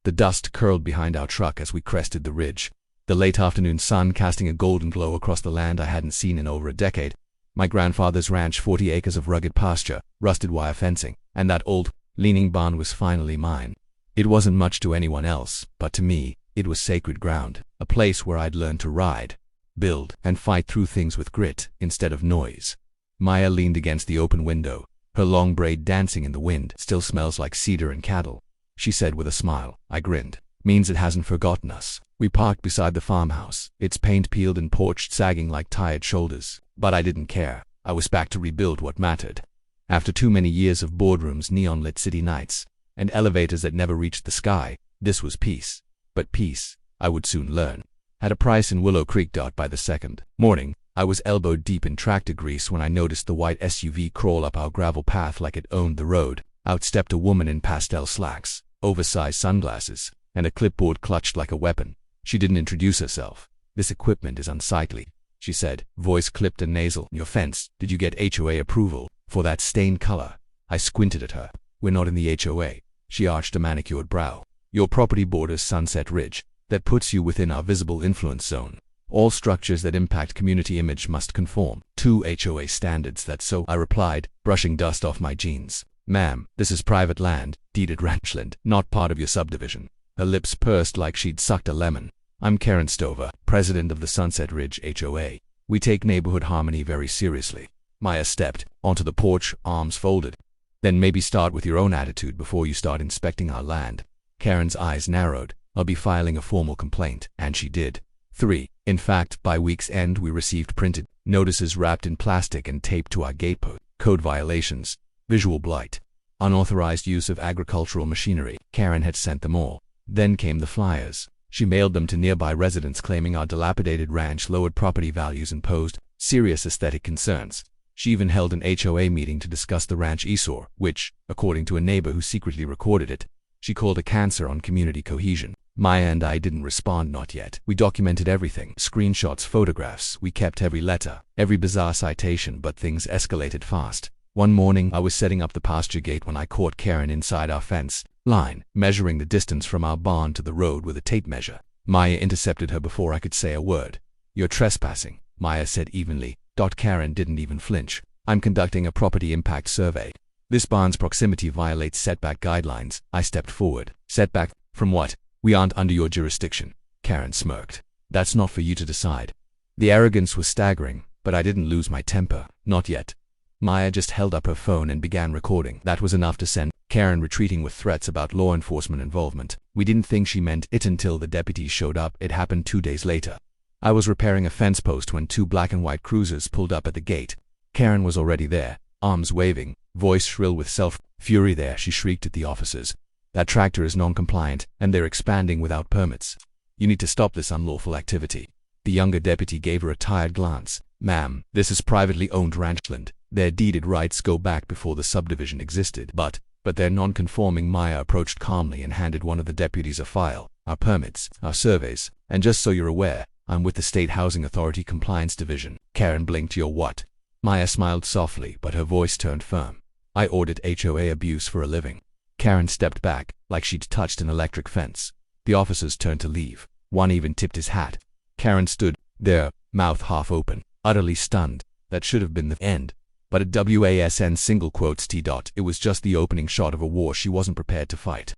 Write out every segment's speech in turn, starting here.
The dust curled behind our truck as we crested the ridge, the late afternoon sun casting a golden glow across the land I hadn't seen in over a decade. My grandfather's ranch, 40 acres of rugged pasture, rusted wire fencing, and that old, leaning barn was finally mine. It wasn't much to anyone else, but to me, it was sacred ground, a place where I'd learned to ride, build, and fight through things with grit instead of noise. Maya leaned against the open window, her long braid dancing in the wind. Still smells like cedar and cattle, she said with a smile. I grinned. Means it hasn't forgotten us. We parked beside the farmhouse, its paint peeled and porch sagging like tired shoulders. But I didn't care. I was back to rebuild what mattered. After too many years of boardrooms, neon-lit city nights, and elevators that never reached the sky, this was peace. But peace, I would soon learn, had a price in Willow Creek. By the second morning, I was elbow deep in tractor grease when I noticed the white SUV crawl up our gravel path like it owned the road. Out stepped a woman in pastel slacks, oversized sunglasses, and a clipboard clutched like a weapon. She didn't introduce herself. This equipment is unsightly, she said, voice clipped and nasal. Your fence, did you get HOA approval for that stained color? I squinted at her. We're not in the HOA. She arched a manicured brow. Your property borders Sunset Ridge. That puts you within our visible influence zone. All structures that impact community image must conform to HOA standards. So, I replied, brushing dust off my jeans. Ma'am, this is private land, deeded ranchland, not part of your subdivision. Her lips pursed like she'd sucked a lemon. I'm Karen Stover, president of the Sunset Ridge HOA. We take neighborhood harmony very seriously. Maya stepped onto the porch, arms folded. Then maybe start with your own attitude before you start inspecting our land. Karen's eyes narrowed. I'll be filing a formal complaint. And she did. 3. In fact, by week's end we received printed notices wrapped in plastic and taped to our gatepost. Code violations, visual blight, unauthorized use of agricultural machinery. Karen had sent them all. Then came the flyers. She mailed them to nearby residents claiming our dilapidated ranch lowered property values and posed serious aesthetic concerns. She even held an HOA meeting to discuss the ranch eyesore, which, according to a neighbor who secretly recorded it, she called a cancer on community cohesion. Maya and I didn't respond, not yet. We documented everything. Screenshots, photographs. We kept every letter, every bizarre citation, but things escalated fast. One morning, I was setting up the pasture gate when I caught Karen inside our fence line, measuring the distance from our barn to the road with a tape measure. Maya intercepted her before I could say a word. You're trespassing, Maya said evenly. Karen didn't even flinch. I'm conducting a property impact survey. This barn's proximity violates setback guidelines. I stepped forward. Setback? From what? We aren't under your jurisdiction. Karen smirked. That's not for you to decide. The arrogance was staggering, but I didn't lose my temper. Not yet. Maya just held up her phone and began recording. That was enough to send Karen retreating with threats about law enforcement involvement. We didn't think she meant it until the deputies showed up. It happened 2 days later. I was repairing a fence post when 2 black and white cruisers pulled up at the gate. Karen was already there, arms waving, voice shrill with self-fury. There, she shrieked at the officers. That tractor is non-compliant, and they're expanding without permits. You need to stop this unlawful activity. The younger deputy gave her a tired glance. Ma'am, this is privately owned ranchland. Their deeded rights go back before the subdivision existed. But they're non-conforming. Maya approached calmly and handed one of the deputies a file. Our permits, our surveys, and just so you're aware, I'm with the State Housing Authority Compliance Division. Karen blinked. You're what? Maya smiled softly, but her voice turned firm. I audit HOA abuse for a living. Karen stepped back, like she'd touched an electric fence. The officers turned to leave. One even tipped his hat. Karen stood there, mouth half open, utterly stunned. That should have been the end. But at WASN single quotes T. It was just the opening shot of a war she wasn't prepared to fight.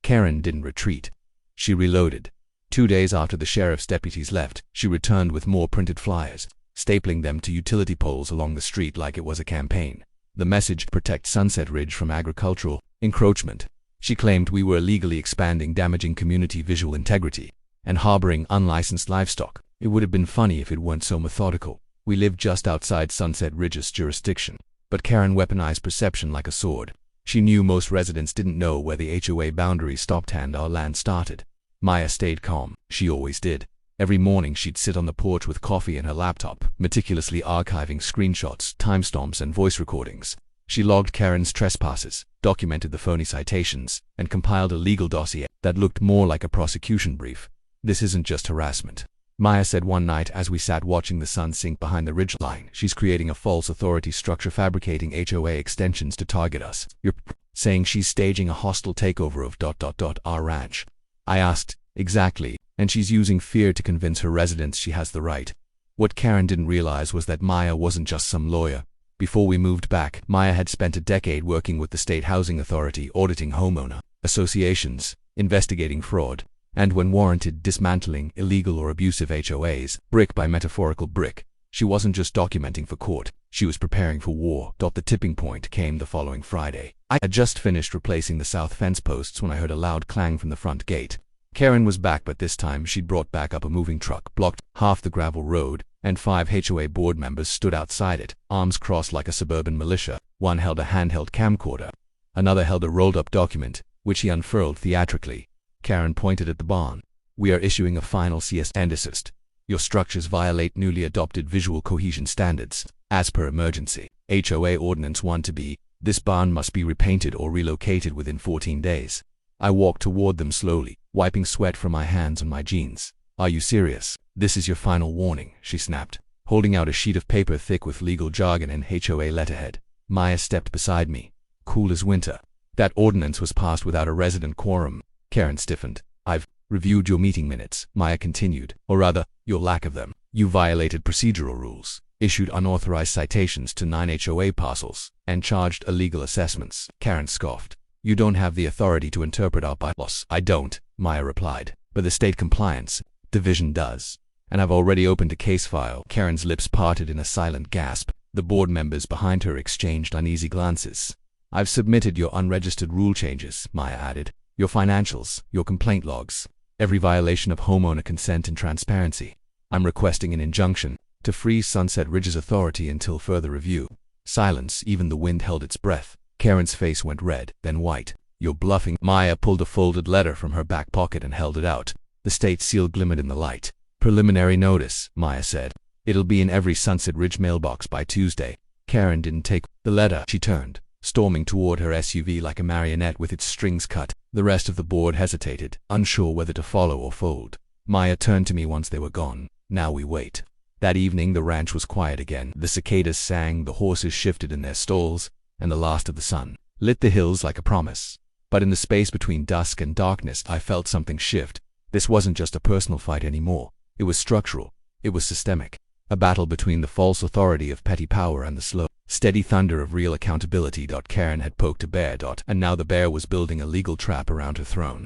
Karen didn't retreat. She reloaded. 2 days after the sheriff's deputies left, she returned with more printed flyers, stapling them to utility poles along the street like it was a campaign. The message: protect Sunset Ridge from agricultural encroachment. She claimed we were illegally expanding, damaging community visual integrity, and harboring unlicensed livestock. It would have been funny if it weren't so methodical. We lived just outside Sunset Ridge's jurisdiction, but Karen weaponized perception like a sword. She knew most residents didn't know where the HOA boundaries stopped and our land started. Maya stayed calm. She always did. Every morning she'd sit on the porch with coffee and her laptop, meticulously archiving screenshots, timestamps, and voice recordings. She logged Karen's trespasses, documented the phony citations, and compiled a legal dossier that looked more like a prosecution brief. This isn't just harassment, Maya said one night as we sat watching the sun sink behind the ridge line. She's creating a false authority structure, fabricating HOA extensions to target us. You're saying she's staging a hostile takeover of our ranch. I asked, exactly, and she's using fear to convince her residents she has the right. What Karen didn't realize was that Maya wasn't just some lawyer. Before we moved back, Maya had spent a decade working with the state housing authority auditing homeowner associations, investigating fraud, and when warranted dismantling illegal or abusive HOAs, brick by metaphorical brick. She wasn't just documenting for court, she was preparing for war. The tipping point came the following Friday. I had just finished replacing the south fence posts when I heard a loud clang from the front gate. Karen was back, but this time she'd brought back up a moving truck, blocked half the gravel road, and 5 HOA board members stood outside it, arms crossed like a suburban militia. One held a handheld camcorder. Another held a rolled-up document, which he unfurled theatrically. Karen pointed at the barn. "We are issuing a final CS and desist. Your structures violate newly adopted visual cohesion standards. As per emergency HOA Ordinance 1-B, this barn must be repainted or relocated within 14 days. I walked toward them slowly, wiping sweat from my hands on my jeans. "Are you serious? This is your final warning," she snapped, holding out a sheet of paper thick with legal jargon and HOA letterhead. Maya stepped beside me, cool as winter. "That ordinance was passed without a resident quorum." Karen stiffened. "I've reviewed your meeting minutes," Maya continued, "or rather, your lack of them. You violated procedural rules, issued unauthorized citations to 9 HOA parcels, and charged illegal assessments." Karen scoffed. "You don't have the authority to interpret our bylaws." "I don't," Maya replied, "but the state compliance division does. And I've already opened a case file." Karen's lips parted in a silent gasp. The board members behind her exchanged uneasy glances. "I've submitted your unregistered rule changes," Maya added, "your financials, your complaint logs, every violation of homeowner consent and transparency. I'm requesting an injunction to freeze Sunset Ridge's authority until further review." Silence. Even the wind held its breath. Karen's face went red, then white. "You're bluffing." Maya pulled a folded letter from her back pocket and held it out. The state seal glimmered in the light. "Preliminary notice," Maya said. "It'll be in every Sunset Ridge mailbox by Tuesday." Karen didn't take the letter. She turned, storming toward her SUV like a marionette with its strings cut. The rest of the board hesitated, unsure whether to follow or fold. Maya turned to me once they were gone. "Now we wait." That evening the ranch was quiet again. The cicadas sang, the horses shifted in their stalls, and the last of the sun lit the hills like a promise. But in the space between dusk and darkness I felt something shift. This wasn't just a personal fight anymore. It was structural. It was systemic. A battle between the false authority of petty power and the slow, steady thunder of real accountability. Karen had poked a bear. And now the bear was building a legal trap around her throne.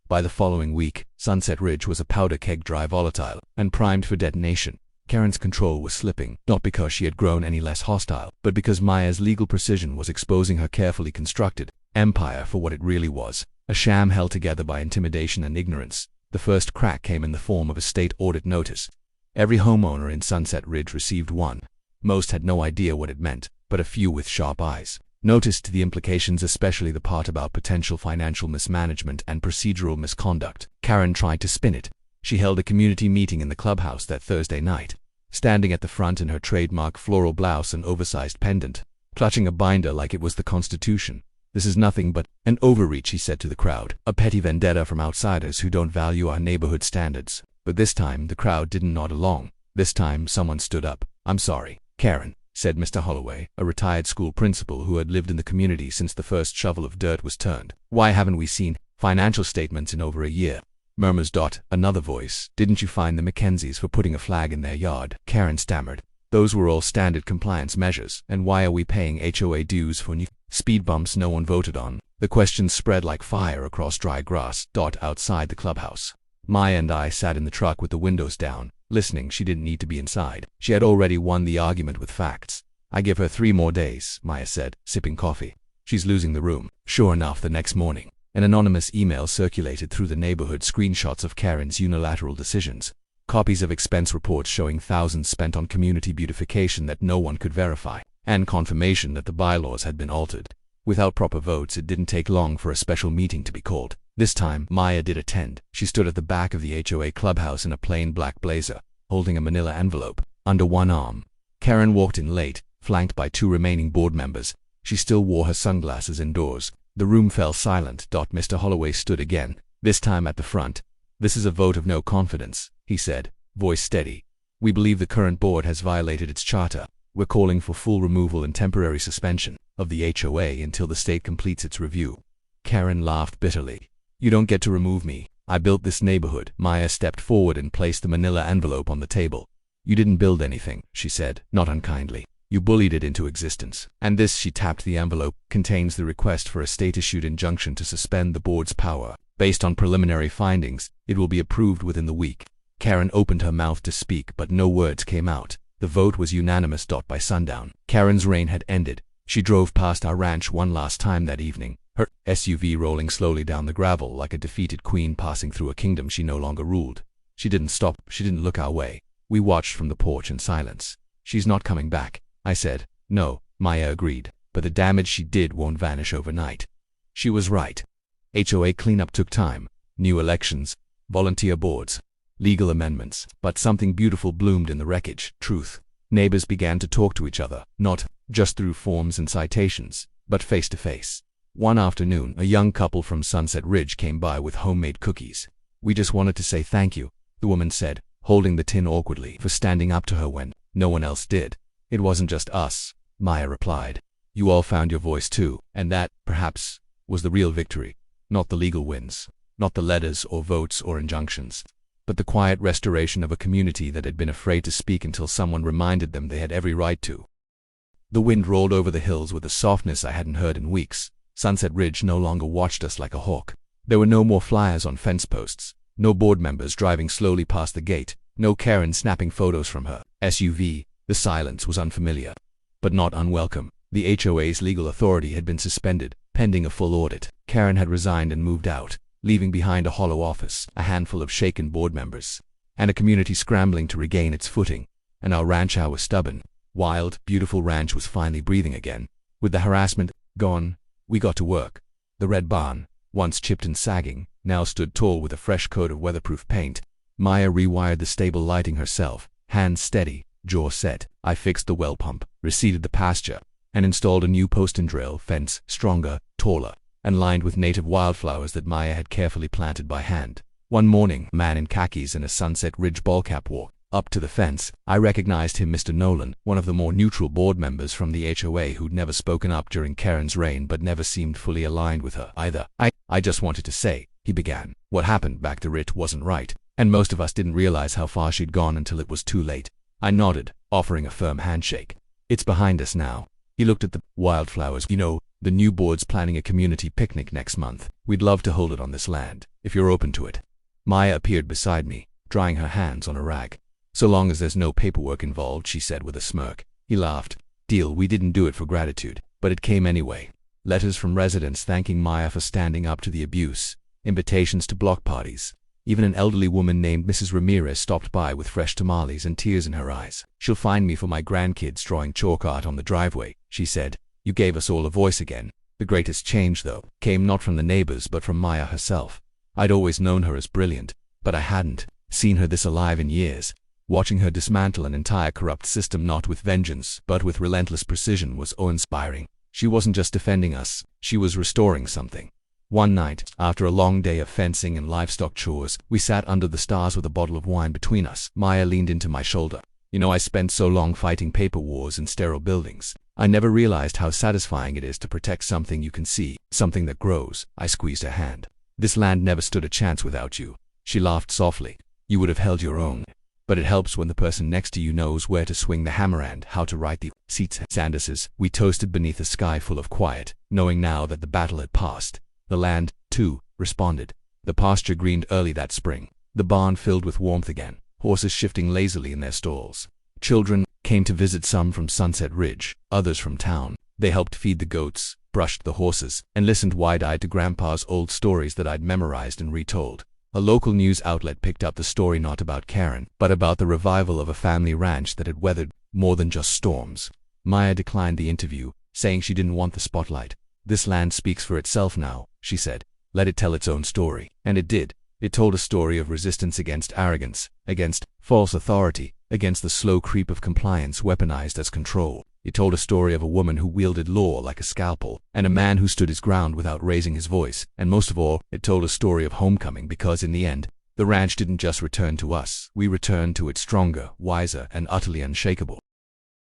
By the following week, Sunset Ridge was a powder keg dry volatile and primed for detonation. Karen's control was slipping, not because she had grown any less hostile, but because Maya's legal precision was exposing her carefully constructed empire for what it really was. A sham held together by intimidation and ignorance. The first crack came in the form of a state audit notice. Every homeowner in Sunset Ridge received one. Most had no idea what it meant, but a few with sharp eyes noticed the implications, especially the part about potential financial mismanagement and procedural misconduct. Karen tried to spin it. She held a community meeting in the clubhouse that Thursday night, standing at the front in her trademark floral blouse and oversized pendant, clutching a binder like it was the Constitution. "This is nothing but an overreach," he said to the crowd, "a petty vendetta from outsiders who don't value our neighborhood standards." But this time the crowd didn't nod along. This time someone stood up. "I'm sorry, Karen," said Mr. Holloway, a retired school principal who had lived in the community since the first shovel of dirt was turned. "Why haven't we seen financial statements in over a year?" Murmurs. Another voice. "Didn't you fine the Mackenzies for putting a flag in their yard?" Karen stammered. "Those were all standard compliance measures, and why are we paying HOA dues for new speed bumps no one voted on?" The questions spread like fire across dry grass. Outside the clubhouse, Maya and I sat in the truck with the windows down, listening. She didn't need to be inside. She had already won the argument with facts. "I give her 3 more days," Maya said, sipping coffee. "She's losing the room." Sure enough, the next morning, an anonymous email circulated through the neighborhood, screenshots of Karen's unilateral decisions, copies of expense reports showing thousands spent on community beautification that no one could verify, and confirmation that the bylaws had been altered. Without proper votes, it didn't take long for a special meeting to be called. This time, Maya did attend. She stood at the back of the HOA clubhouse in a plain black blazer, holding a manila envelope under one arm. Karen walked in late, flanked by 2 remaining board members. She still wore her sunglasses indoors. The room fell silent. Mr. Holloway stood again, this time at the front. "This is a vote of no confidence," he said, voice steady. "We believe the current board has violated its charter. We're calling for full removal and temporary suspension of the HOA until the state completes its review. Karen laughed bitterly. You don't get to remove me. I built this neighborhood. Maya stepped forward and placed the manila envelope on the table. You didn't build anything, she said, not unkindly. You bullied it into existence. And this, she tapped the envelope, contains the request for a state-issued injunction to suspend the board's power. Based on preliminary findings, it will be approved within the week. Karen opened her mouth to speak, but no words came out. The vote was unanimous. By sundown, Karen's reign had ended. She drove past our ranch one last time that evening, her SUV rolling slowly down the gravel like a defeated queen passing through a kingdom she no longer ruled. She didn't stop. She didn't look our way. We watched from the porch in silence. She's not coming back, I said. No, Maya agreed, but the damage she did won't vanish overnight. She was right. HOA cleanup took time. New elections, volunteer boards, legal amendments, but something beautiful bloomed in the wreckage. Truth. Neighbors began to talk to each other, not just through forms and citations, but face to face. One afternoon, a young couple from Sunset Ridge came by with homemade cookies. We just wanted to say thank you, the woman said, holding the tin awkwardly, for standing up to her when no one else did. It wasn't just us, Maya replied. You all found your voice too, and that, perhaps, was the real victory. Not the legal wins, not the letters or votes or injunctions, but the quiet restoration of a community that had been afraid to speak until someone reminded them they had every right to. The wind rolled over the hills with a softness I hadn't heard in weeks. Sunset Ridge no longer watched us like a hawk. There were no more flyers on fence posts, no board members driving slowly past the gate, no Karen snapping photos from her SUV. The silence was unfamiliar, but not unwelcome. The HOA's legal authority had been suspended, pending a full audit. Karen had resigned and moved out, leaving behind a hollow office, a handful of shaken board members, and a community scrambling to regain its footing. And our ranch, our stubborn, wild, beautiful ranch, was finally breathing again. With the harassment gone, we got to work. The red barn, once chipped and sagging, now stood tall with a fresh coat of weatherproof paint. Maya rewired the stable lighting herself, hands steady, jaw set. I fixed the well pump, reseeded the pasture, and installed a new post and drill fence, stronger, taller, and lined with native wildflowers that Maya had carefully planted by hand. One morning, a man in khakis and a Sunset Ridge ballcap walked up to the fence. I recognized him, Mr. Nolan, one of the more neutral board members from the HOA who'd never spoken up during Karen's reign but never seemed fully aligned with her either. I just wanted to say, he began, what happened back to Rit wasn't right, and most of us didn't realize how far she'd gone until it was too late. I nodded, offering a firm handshake. It's behind us now. He looked at the wildflowers. You know, the new board's planning a community picnic next month. We'd love to hold it on this land, if you're open to it. Maya appeared beside me, drying her hands on a rag. So long as there's no paperwork involved, she said with a smirk. He laughed. Deal. We didn't do it for gratitude, but it came anyway. Letters from residents thanking Maya for standing up to the abuse, invitations to block parties. Even an elderly woman named Mrs. Ramirez stopped by with fresh tamales and tears in her eyes. She'll find me for my grandkids drawing chalk art on the driveway, she said. You gave us all a voice again. The greatest change, though, came not from the neighbors but from Maya herself. I'd always known her as brilliant, but I hadn't seen her this alive in years. Watching her dismantle an entire corrupt system not with vengeance, but with relentless precision was awe-inspiring. She wasn't just defending us, she was restoring something. One night, after a long day of fencing and livestock chores, we sat under the stars with a bottle of wine between us. Maya leaned into my shoulder. You know, I spent so long fighting paper wars in sterile buildings. I never realized how satisfying it is to protect something you can see, something that grows. I squeezed her hand. This land never stood a chance without you. She laughed softly. You would have held your own. But it helps when the person next to you knows where to swing the hammer and how to right the seats. Sanderses. We toasted beneath a sky full of quiet, knowing now that the battle had passed. The land, too, responded. The pasture greened early that spring. The barn filled with warmth again, horses shifting lazily in their stalls. Children came to visit, some from Sunset Ridge, others from town. They helped feed the goats, brushed the horses, and listened wide-eyed to Grandpa's old stories that I'd memorized and retold. A local news outlet picked up the story not about Karen, but about the revival of a family ranch that had weathered more than just storms. Maya declined the interview, saying she didn't want the spotlight. This land speaks for itself now, she said. Let it tell its own story. And it did. It told a story of resistance against arrogance, against false authority, against the slow creep of compliance weaponized as control. It told a story of a woman who wielded law like a scalpel, and a man who stood his ground without raising his voice. And most of all, it told a story of homecoming, because in the end, the ranch didn't just return to us. We returned to it stronger, wiser, and utterly unshakable.